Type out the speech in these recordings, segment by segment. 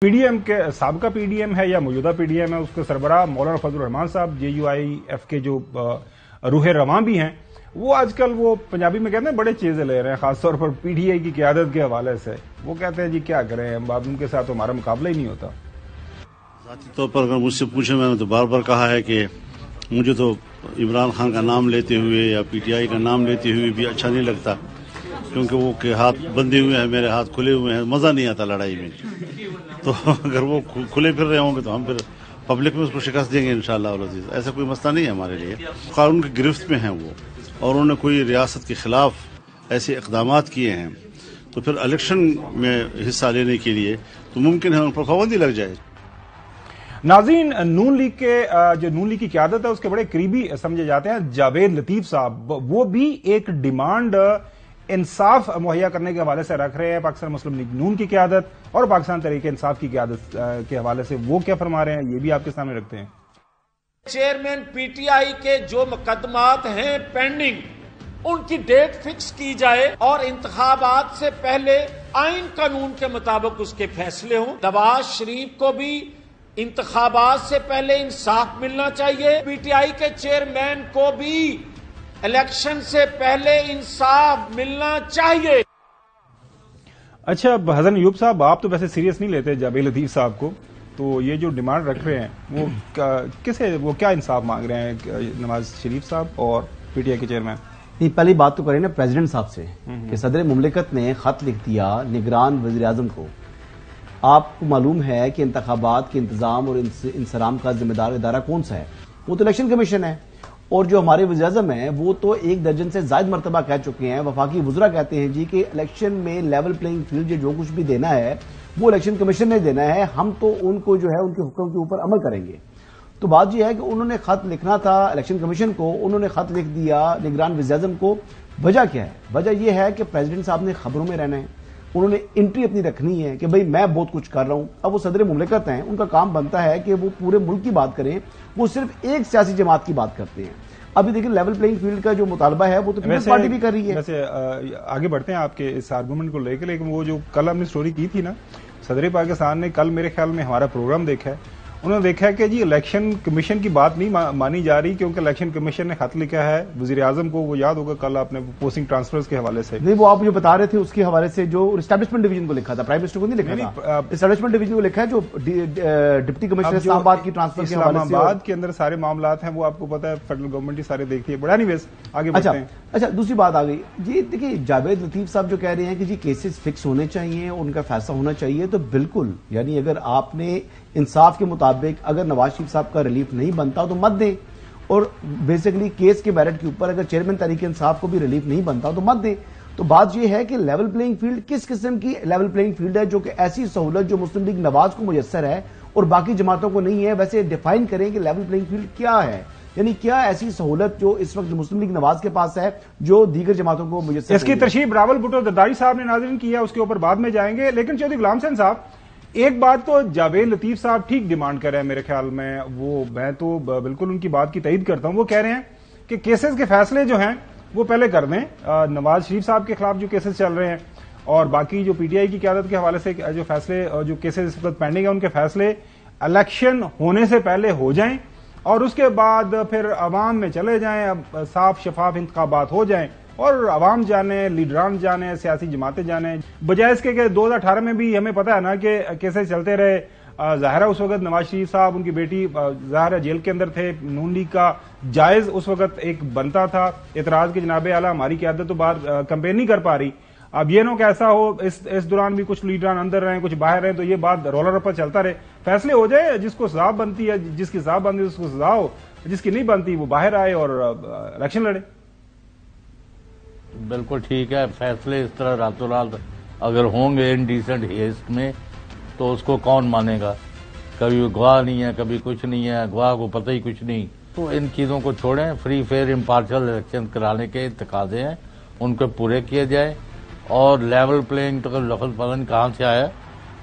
PDM کے سابقہ PDM ہے یا موجودہ PDM ہے، اس کے سربراہ مولانا فضل الرحمان صاحب JUIF کے جو روح رواں بھی ہیں، وہ آج کل وہ پنجابی میں کہتے ہیں بڑے چیزیں لے رہے ہیں، خاص طور پر PTI کی قیادت کے حوالے سے۔ وہ کہتے ہیں جی کیا کریں، اب ان کے ساتھ ہمارا مقابلہ ہی نہیں ہوتا۔ ذاتی طور پر اگر مجھ سے پوچھے، میں نے تو بار بار کہا ہے کہ مجھے تو عمران خان کا نام لیتے ہوئے یا PTI کا نام لیتے ہوئے بھی اچھا نہیں لگتا، کیونکہ وہ کے ہاتھ بندھے ہوئے ہیں، میرے ہاتھ کھلے ہوئے ہیں، مزہ نہیں آتا لڑائی میں۔ تو اگر وہ کھلے پھر رہے ہوں گے تو ہم پھر پبلک میں اس کو شکست دیں گے انشاءاللہ العزیز۔ ایسا کوئی مسئلہ نہیں ہے ہمارے لیے۔ قانون کی گرفت میں ہیں وہ، اور انہوں نے کوئی ریاست کے خلاف ایسے اقدامات کیے ہیں تو پھر الیکشن میں حصہ لینے کے لیے تو ممکن ہے ان پر پابندی لگ جائے۔ ناظرین، نون لیگ کی قیادت ہے، اس کے بڑے قریبی سمجھے جاتے ہیں جاوید لطیف صاحب، وہ بھی ایک ڈیمانڈ انصاف مہیا کرنے کے حوالے سے رکھ رہے ہیں پاکستان مسلم لیگ نون کی قیادت اور پاکستان تحریک انصاف کی قیادت کے حوالے سے۔ وہ کیا فرما رہے ہیں یہ بھی آپ کے سامنے رکھتے ہیں۔ چیئرمین PTI کے جو مقدمات ہیں پینڈنگ، ان کی ڈیٹ فکس کی جائے اور انتخابات سے پہلے آئین قانون کے مطابق اس کے فیصلے ہوں۔ نواز شریف کو بھی انتخابات سے پہلے انصاف ملنا چاہیے، PTI کے چیئرمین کو بھی الیکشن سے پہلے انصاف ملنا چاہیے۔ اچھا حسن ایوب صاحب، آپ تو ویسے سیریس نہیں لیتے جاوید لطیف صاحب کو، تو یہ جو ڈیمانڈ رکھ رہے ہیں وہ کیا انصاف مانگ رہے ہیں نواز شریف صاحب اور PTI کے چیئرمین؟ نہیں، پہلی بات تو کریں نا پریزیڈنٹ صاحب سے کہ صدر مملکت نے خط لکھ دیا نگران وزیر اعظم کو۔ آپ کو معلوم ہے کہ انتخابات کے انتظام اور انصرام کا ذمہ دار ادارہ کون سا ہے؟ وہ تو الیکشن کمیشن ہے، اور جو ہمارے وزیر اعظم ہیں وہ تو 1 درجن سے زائد مرتبہ کہہ چکے ہیں، وفاقی وزراء کہتے ہیں جی کہ الیکشن میں لیول پلینگ فیلڈ جو کچھ بھی دینا ہے وہ الیکشن کمیشن نے دینا ہے، ہم تو ان کو جو ہے ان کے حکم کے اوپر عمل کریں گے۔ تو بات یہ ہے کہ انہوں نے خط لکھنا تھا الیکشن کمیشن کو، انہوں نے خط لکھ دیا نگران وزیر اعظم کو۔ وجہ کیا ہے؟ وجہ یہ ہے کہ پریزیڈنٹ صاحب نے خبروں میں رہنا ہے، انہوں نے انٹری اپنی رکھنی ہے کہ بھئی میں بہت کچھ کر رہا ہوں۔ اب وہ صدر مملکت ہیں، ان کا کام بنتا ہے کہ وہ پورے ملک کی بات کریں، وہ صرف ایک سیاسی جماعت کی بات کرتے ہیں۔ ابھی دیکھیں لیول پلینگ فیلڈ کا جو مطالبہ ہے وہ تو پیپلز پارٹی بھی کر رہی ہے۔ ویسے آگے بڑھتے ہیں آپ کے اس آرگومنٹ کو لے کے، لیکن وہ جو کل ہم نے سٹوری کی تھی نا، صدر پاکستان نے کل میرے خیال میں ہمارا پروگرام دیکھا ہے، انہوں نے دیکھا ہے کہ جی الیکشن کمیشن کی بات نہیں مانی جا رہی، کیونکہ الیکشن کمیشن نے خط لکھا ہے وزیر اعظم کو، وہ یاد ہوگا کل آپ نے پوسٹنگ ٹرانسفرز کے حوالے سے۔ نہیں، وہ آپ جو بتا رہے تھے اس کے حوالے سے جو اسٹیبلشمنٹ ڈویژن کو لکھا تھا، پرائم منسٹر کو نہیں لکھا تھا، اسٹیبلشمنٹ ڈویژن کو لکھا ہے جو ڈپٹی کمشنر اسلام آباد کی ٹرانسفر کے حوالے سے۔ اسلام آباد کے اندر سارے معاملات ہیں، وہ آپ کو پتا ہے فیڈرل گورنمنٹ ہی سارے دیکھتی ہے۔ بڑا نہیں ویس آگے بڑھتے ہیں۔ اچھا دوسری بات آ گئی جی، دیکھیے جاوید لطیف صاحب جو کہہ رہے ہیں کہ جی کیسز فکس ہونے چاہیے، ان کا فیصلہ ہونا چاہیے، تو بالکل، یعنی اگر آپ نے انصاف کے مطابق اگر نواز شریف صاحب کا ریلیف نہیں بنتا تو مت دیں، اور بیسیکلی کیس کے میرٹ کے اوپر اگر چیئرمین تحریک انصاف کو بھی ریلیف نہیں بنتا تو مت دیں۔ تو بات یہ ہے کہ لیول پلینگ فیلڈ کس قسم کی لیول پلینگ فیلڈ ہے، جو کہ ایسی سہولت جو مسلم لیگ نواز کو میسر ہے اور باقی جماعتوں کو نہیں ہے، ویسے ڈیفائن کریں کہ لیول پلینگ فیلڈ کیا ہے، یعنی کیا ایسی سہولت جو اس وقت مسلم لیگ نواز کے پاس ہے جو دیگر جماعتوں کو میسر ہے۔ اس کی ترشیح راول بھٹو زرداری صاحب نے ناظرین کی ہے، اس کے اوپر بعد میں جائیں گے، لیکن چودھری غلام حسین صاحب ایک بات تو جاوید لطیف صاحب ٹھیک ڈیمانڈ کر رہے ہیں میرے خیال میں، میں تو بالکل ان کی بات کی تائید کرتا ہوں۔ وہ کہہ رہے ہیں کہ کیسز کے فیصلے جو ہیں وہ پہلے کر دیں، نواز شریف صاحب کے خلاف جو کیسز چل رہے ہیں اور باقی جو PTI کی قیادت کے حوالے سے جو فیصلے جو کیسز اس وقت پینڈنگ ہیں، ان کے فیصلے الیکشن ہونے سے پہلے ہو جائیں، اور اس کے بعد پھر عوام میں چلے جائیں، صاف شفاف انتخابات ہو جائیں اور عوام جانے، لیڈران جانے، سیاسی جماعتیں جانے، بجائے اس کے کہ 2018 میں بھی ہمیں پتا ہے نا کہ کیسے چلتے رہے۔ ظاہرہ اس وقت نواز شریف صاحب، ان کی بیٹی ظاہرہ جیل کے اندر تھے، نون لیگ کا جائز اس وقت ایک بنتا تھا اعتراض کے جناب اعلیٰ ہماری قیادت تو باہر کمپین نہیں کر پا رہی۔ اب یہ نہ کہ ایسا ہو اس دوران بھی کچھ لیڈران اندر رہیں کچھ باہر رہیں، تو یہ بات رولر رپا چلتا رہے، فیصلے ہو جائے، جس کو سزا بنتی ہے، جس کی سزا بنتی ہے اس کو سزا ہو، جس کی نہیں بنتی وہ باہر آئے اور الیکشن لڑے۔ بالکل ٹھیک ہے، فیصلے اس طرح راتوں رات اگر ہوں گے انڈیسنٹ ہیسٹ میں تو اس کو کون مانے گا؟ کبھی گواہ نہیں ہے، کبھی کچھ نہیں ہے، گواہ کو پتہ ہی کچھ نہیں۔ تو ان چیزوں کو چھوڑیں، فری فیئر امپارشل الیکشن کرانے کے تقاضے ہیں، ان کو پورے کیے جائیں، اور لیول پلینگ تو لفظ پتہ نہیں کہاں سے آیا،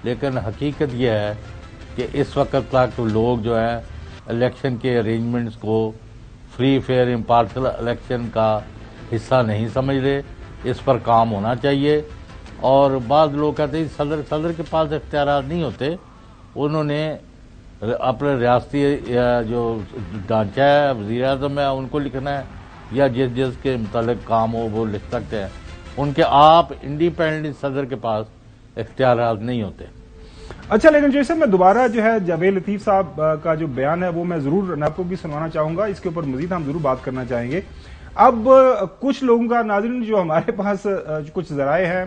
لیکن حقیقت یہ ہے کہ اس وقت تک لوگ جو ہے الیکشن کے ارینجمنٹس کو فری فیئر امپارشل الیکشن کا حصہ نہیں سمجھ رہے، اس پر کام ہونا چاہیے۔ اور بعض لوگ کہتے ہیں صدر کے پاس اختیارات نہیں ہوتے، انہوں نے اپنے ریاستی جو ڈھانچہ ہے وزیر اعظم ہے ان کو لکھنا ہے یا جس کے متعلق کام ہو وہ لکھ سکتے ہیں. ان کے آپ انڈیپینڈنٹ صدر کے پاس اختیارات نہیں ہوتے. اچھا لیکن جیسے میں دوبارہ جو ہے جاوید لطیف صاحب کا جو بیان ہے وہ میں ضرور آپ کو بھی سنوانا چاہوں گا. اس کے اوپر مزید ہم ضرور بات کرنا چاہیں گے. اب کچھ لوگوں کا ناظرین جو ہمارے پاس کچھ ذرائع ہیں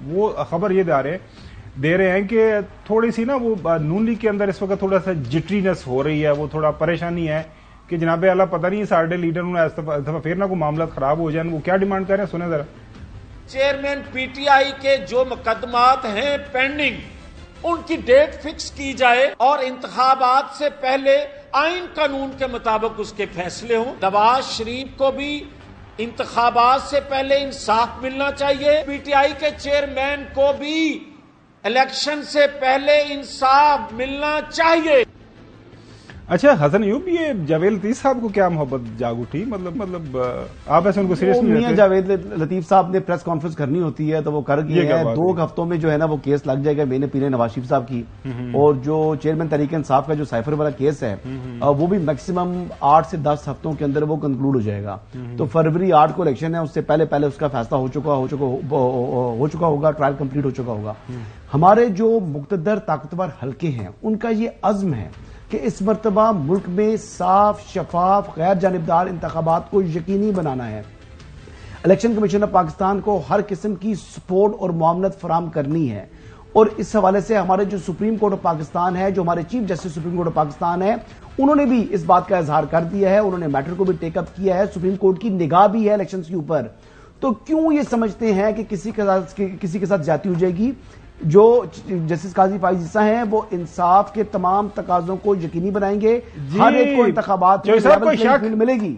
وہ خبر یہ دے رہے ہیں کہ تھوڑی سی نا وہ نون لیگ کے اندر اس وقت تھوڑا سا جٹرینس ہو رہی ہے, وہ تھوڑا پریشانی ہے کہ جناب اعلیٰ پتہ نہیں سارے لیڈروں نے دفعہ پھر نہ کوئی معاملات خراب ہو جائیں. وہ کیا ڈیمانڈ کر رہے ہیں سنیں ذرا. چیئرمین پی ٹی آئی کے جو مقدمات ہیں پینڈنگ ان کی ڈیٹ فکس کی جائے اور انتخابات سے پہلے آئین قانون کے مطابق اس کے فیصلے ہوں. نواز شریف کو بھی انتخابات سے پہلے انصاف ملنا چاہیے. پی ٹی آئی کے چیئرمین کو بھی الیکشن سے پہلے انصاف ملنا چاہیے. اچھا حسن ایوب, یہ جاوید لطیف صاحب کو کیا محبت جاگ اٹھی؟ مطلب آپ ایسے ان کو سیریس نہیں لیتے؟ جاوید لطیف صاحب نے پریس کانفرنس کرنی ہوتی ہے تو وہ کر گئے ہیں. 2 ہفتوں میں جو ہے نا وہ کیس لگ جائے گا میں نے پینے نواز شریف صاحب کی, اور جو چیئرمین تحریک انصاف کا جو سائفر والا کیس ہے وہ بھی میکسیمم 8 سے 10 ہفتوں کے اندر وہ کنکلوڈ ہو جائے گا. تو فروری 8 کو الیکشن ہے, اس سے پہلے اس کا فیصلہ ہو چکا ہوگا, ٹرائل کمپلیٹ ہو چکا ہوگا. ہمارے جو مقتدر طاقتور حلقے ہیں ان کا یہ عزم ہے کہ اس مرتبہ ملک میں صاف شفاف غیر جانبدار انتخابات کو یقینی بنانا ہے. الیکشن کمیشن آف پاکستان کو ہر قسم کی سپورٹ اور معاونت فراہم کرنی ہے, اور اس حوالے سے ہمارے جو سپریم کورٹ آف پاکستان ہے, جو ہمارے chief justice supreme court of Pakistan ہے, انہوں نے بھی اس بات کا اظہار کر دیا ہے. انہوں نے میٹر کو بھی ٹیک اپ کیا ہے. سپریم کورٹ کی نگاہ بھی ہے الیکشنز کے اوپر. تو کیوں یہ سمجھتے ہیں کہ کسی کے ساتھ زیادتی ہو جائے گی؟ جو جسٹس قاضی فائز عیسیٰ ہیں وہ انصاف کے تمام تقاضوں کو یقینی بنائیں گے. ہر ایک کو انتخابات میں ملے گی.